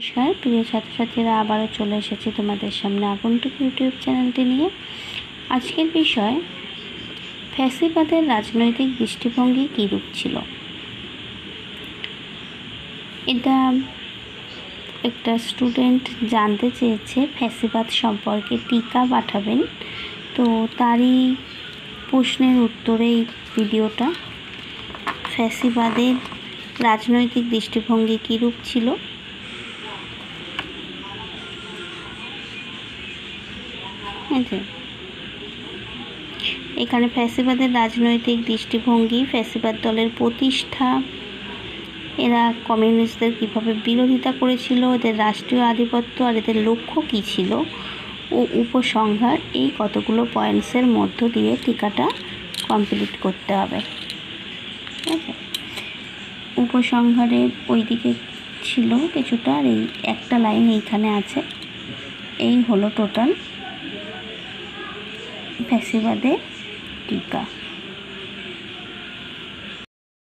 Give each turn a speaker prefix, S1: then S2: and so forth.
S1: নমস্কার প্রিয় ছাত্রছাত্রীরা, আবারও চলে এসেছি তোমাদের সামনে আগন্তুক ইউটিউব চ্যানেলটি নিয়ে। আজকের বিষয় ফ্যাসিবাদের রাজনৈতিক দৃষ্টিভঙ্গি কীরূপ ছিল। এটা একটা স্টুডেন্ট জানতে চেয়েছে ফ্যাসিবাদ সম্পর্কে টিকা পাঠাবেন, তো তারই প্রশ্নের উত্তরে এই ভিডিওটা। ফ্যাসিবাদের রাজনৈতিক দৃষ্টিভঙ্গি কীরূপ ছিল। এখানে ফ্যাসিবাদের রাজনৈতিক দৃষ্টিভঙ্গি, ফ্যাসিবাদ দলের প্রতিষ্ঠা, এরা কমিউনিস্টদের কীভাবে বিরোধিতা করেছিল, এদের রাষ্ট্রীয় আধিপত্য আর এদের লক্ষ্য কী ছিল ও উপসংহার, এই কতগুলো পয়েন্টসের মধ্য দিয়ে টিকাটা কমপ্লিট করতে হবে। ঠিক আছে, উপসংহারের ওই দিকে ছিল কিছুটা, আর এই একটা লাইন এইখানে আছে। এই হলো টোটাল ফ্যাসিবাদের টিকা।